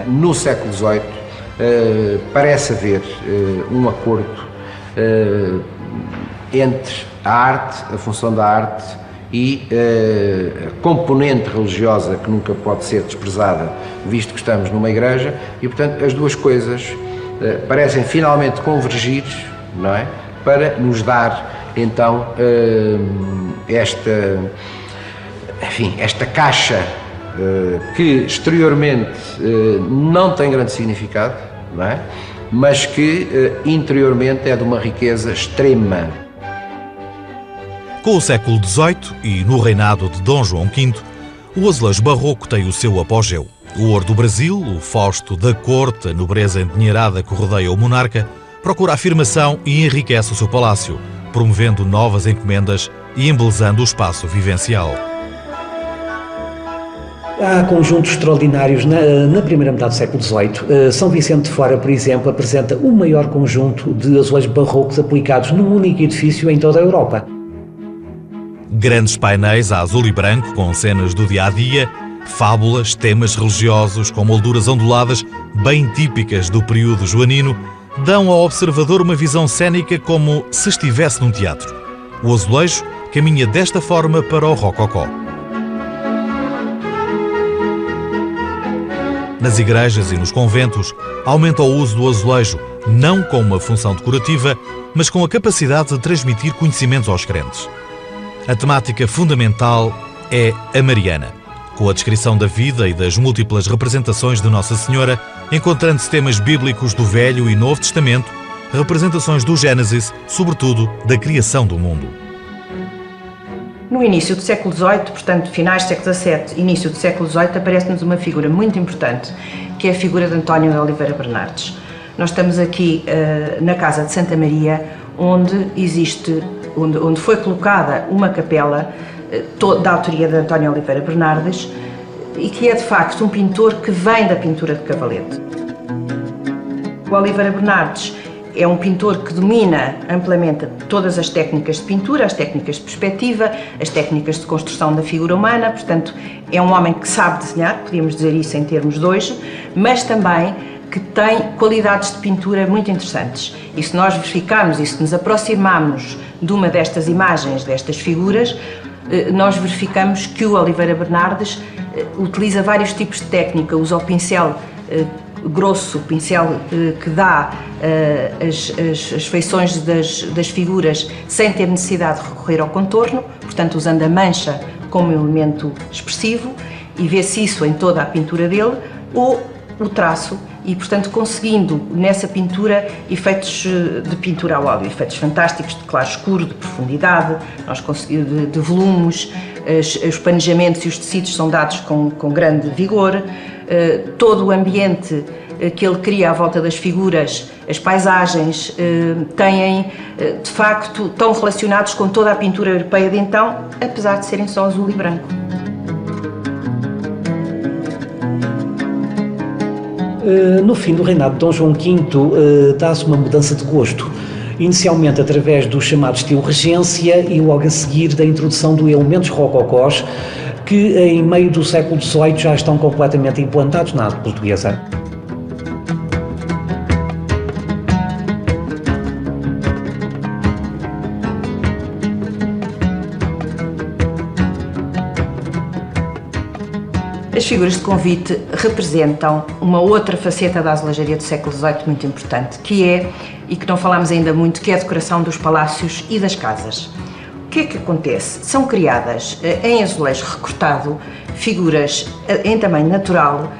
no século XVIII, parece haver um acordo entre a arte, a função da arte e a componente religiosa, que nunca pode ser desprezada, visto que estamos numa igreja, e portanto as duas coisas parecem finalmente convergir, não é? Para nos dar então esta caixa que exteriormente não tem grande significado, não é? Mas que interiormente é de uma riqueza extrema. Com o século XVIII e no reinado de Dom João V, o azulejo barroco tem o seu apogeu. O ouro do Brasil, o fausto da corte, a nobreza endinheirada que rodeia o monarca, procura afirmação e enriquece o seu palácio, promovendo novas encomendas e embelezando o espaço vivencial. Há conjuntos extraordinários na primeira metade do século XVIII. São Vicente de Fora, por exemplo, apresenta o maior conjunto de azulejos barrocos aplicados num único edifício em toda a Europa. Grandes painéis a azul e branco com cenas do dia-a-dia, fábulas, temas religiosos com molduras onduladas bem típicas do período joanino, dão ao observador uma visão cênica como se estivesse num teatro. O azulejo caminha desta forma para o rococó. Nas igrejas e nos conventos, aumenta o uso do azulejo, não com uma função decorativa, mas com a capacidade de transmitir conhecimentos aos crentes. A temática fundamental é a mariana, com a descrição da vida e das múltiplas representações de Nossa Senhora, encontrando-se temas bíblicos do Velho e Novo Testamento, representações do Gênesis, sobretudo da criação do mundo. No início do século XVIII, portanto, finais do século XVII, início do século XVIII, aparece-nos uma figura muito importante, que é a figura de António de Oliveira Bernardes. Nós estamos aqui na Casa de Santa Maria, onde foi colocada uma capela da autoria de António Oliveira Bernardes e que é, de facto, um pintor que vem da pintura de Cavalete. O Oliveira Bernardes é um pintor que domina amplamente todas as técnicas de pintura, as técnicas de perspectiva, as técnicas de construção da figura humana, portanto, é um homem que sabe desenhar, podíamos dizer isso em termos de hoje, mas também que tem qualidades de pintura muito interessantes. E se nós verificarmos e se nos aproximarmos de uma destas imagens, destas figuras, nós verificamos que o Oliveira Bernardes utiliza vários tipos de técnica, usa o pincel grosso, pincel que dá as feições das figuras sem ter necessidade de recorrer ao contorno, portanto usando a mancha como elemento expressivo, e vê-se isso em toda a pintura dele, ou o traço, e portanto conseguindo nessa pintura efeitos de pintura a óleo, efeitos fantásticos de claro-escuro, de profundidade, nós conseguimos de volumes, os panejamentos e os tecidos são dados com grande vigor, todo o ambiente que ele cria à volta das figuras, as paisagens, têm, de facto, estão relacionados com toda a pintura europeia de então, apesar de serem só azul e branco. No fim do reinado de Dom João V, dá-se uma mudança de gosto, inicialmente através do chamado estilo regência e logo a seguir da introdução de elementos rococós, que em meio do século XVIII já estão completamente implantados na arte portuguesa. As figuras de convite representam uma outra faceta da azulejaria do século XVIII muito importante, que é, e que não falámos ainda muito, que é a decoração dos palácios e das casas. O que é que acontece? São criadas em azulejo recortado figuras em tamanho natural,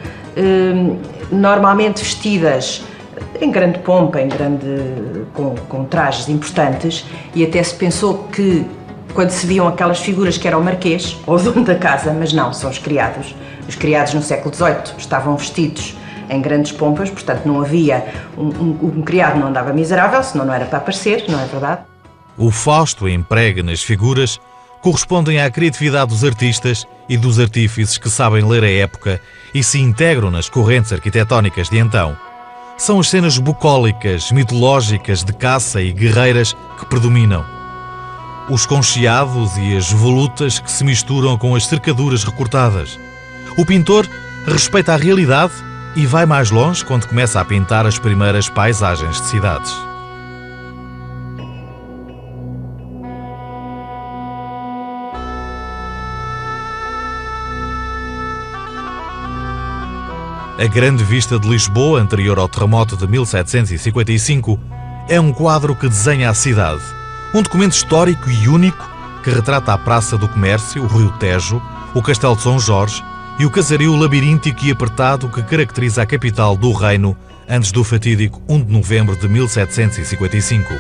normalmente vestidas em grande pompa, com trajes importantes, e até se pensou que quando se viam aquelas figuras que era o marquês ou o dono da casa, mas não, são os criados. Os criados no século XVIII estavam vestidos em grandes pompas, portanto não havia, um criado não andava miserável, senão não era para aparecer, não é verdade? O fausto emprega nas figuras correspondem à criatividade dos artistas e dos artífices que sabem ler a época e se integram nas correntes arquitetónicas de então. São as cenas bucólicas, mitológicas, de caça e guerreiras que predominam. Os concheados e as volutas que se misturam com as cercaduras recortadas. O pintor respeita a realidade e vai mais longe quando começa a pintar as primeiras paisagens de cidades. A Grande Vista de Lisboa, anterior ao terremoto de 1755, é um quadro que desenha a cidade, um documento histórico e único que retrata a Praça do Comércio, o Rio Tejo, o Castelo de São Jorge e o casario labiríntico e apertado que caracteriza a capital do reino antes do fatídico 1 de novembro de 1755.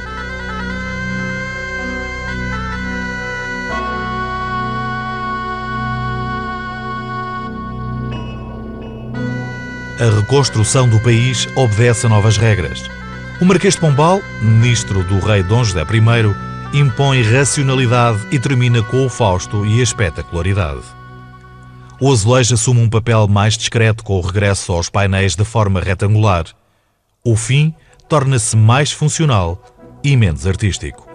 A reconstrução do país obedece a novas regras. O Marquês de Pombal, ministro do rei Dom José I, impõe racionalidade e termina com o Fausto e a espetacularidade. O azulejo assume um papel mais discreto com o regresso aos painéis de forma retangular. O fim torna-se mais funcional e menos artístico.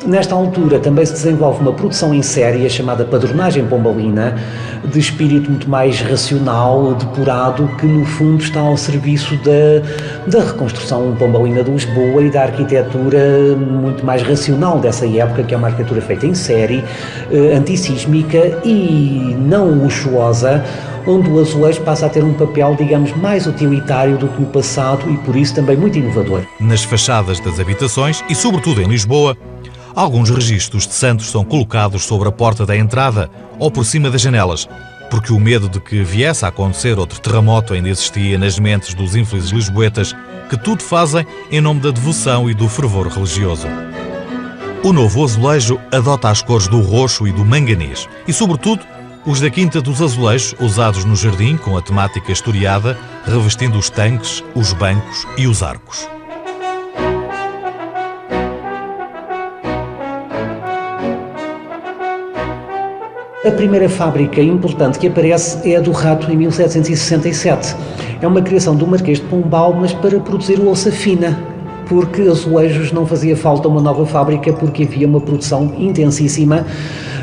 Nesta altura também se desenvolve uma produção em série chamada Padronagem Pombalina, de espírito muito mais racional, depurado, que no fundo está ao serviço da reconstrução pombalina de Lisboa e da arquitetura muito mais racional dessa época, que é uma arquitetura feita em série, antissísmica e não luxuosa, onde o azulejo passa a ter um papel, digamos, mais utilitário do que no passado e por isso também muito inovador. Nas fachadas das habitações e sobretudo em Lisboa, alguns registros de santos são colocados sobre a porta da entrada ou por cima das janelas, porque o medo de que viesse a acontecer outro terremoto ainda existia nas mentes dos infelizes lisboetas, que tudo fazem em nome da devoção e do fervor religioso. O novo azulejo adota as cores do roxo e do manganês e, sobretudo, os da Quinta dos Azulejos, usados no jardim com a temática historiada, revestindo os tanques, os bancos e os arcos. A primeira fábrica importante que aparece é a do Rato, em 1767. É uma criação do Marquês de Pombal, mas para produzir louça fina, porque azulejos não fazia falta uma nova fábrica, porque havia uma produção intensíssima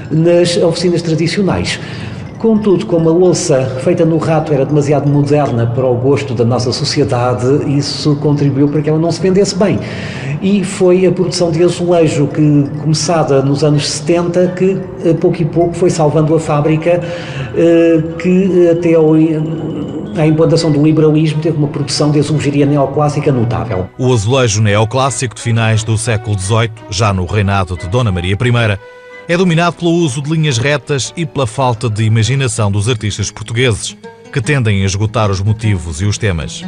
nas oficinas tradicionais. Contudo, como a louça feita no Rato era demasiado moderna para o gosto da nossa sociedade, isso contribuiu para que ela não se vendesse bem. E foi a produção de azulejo que, começada nos anos 70, que pouco e pouco foi salvando a fábrica, que até a implantação do liberalismo teve uma produção de azulejaria neoclássica notável. O azulejo neoclássico de finais do século XVIII, já no reinado de Dona Maria I, é dominado pelo uso de linhas retas e pela falta de imaginação dos artistas portugueses, que tendem a esgotar os motivos e os temas.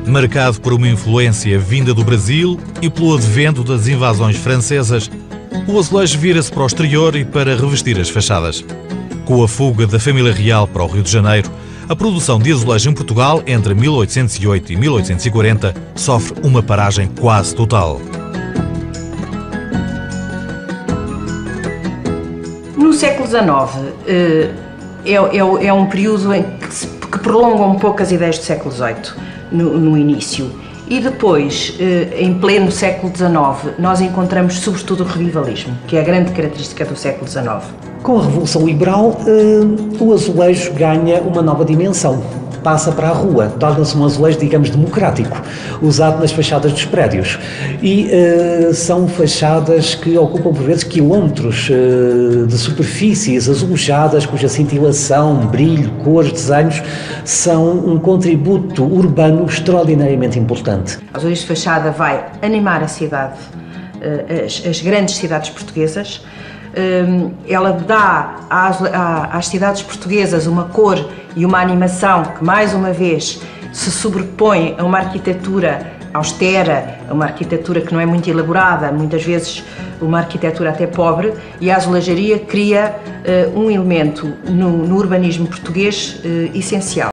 Marcado por uma influência vinda do Brasil e pelo advento das invasões francesas, o azulejo vira-se para o exterior e para revestir as fachadas. Com a fuga da família real para o Rio de Janeiro, a produção de azulejo em Portugal, entre 1808 e 1840, sofre uma paragem quase total. No século XIX é um período em que prolonga um pouco as ideias do século XVIII, no início. E depois, em pleno século XIX, nós encontramos sobretudo o revivalismo, que é a grande característica do século XIX. Com a Revolução Liberal, o azulejo ganha uma nova dimensão. Passa para a rua, torna-se um azulejo, digamos, democrático, usado nas fachadas dos prédios. E são fachadas que ocupam, por vezes, quilómetros de superfícies azulejadas, cuja cintilação, brilho, cores, desenhos, são um contributo urbano extraordinariamente importante. O azulejo de fachada vai animar a cidade, as grandes cidades portuguesas. Ela dá às cidades portuguesas uma cor e uma animação que, mais uma vez, se sobrepõe a uma arquitetura austera, a uma arquitetura que não é muito elaborada, muitas vezes uma arquitetura até pobre, e a azulejaria cria um elemento no urbanismo português essencial.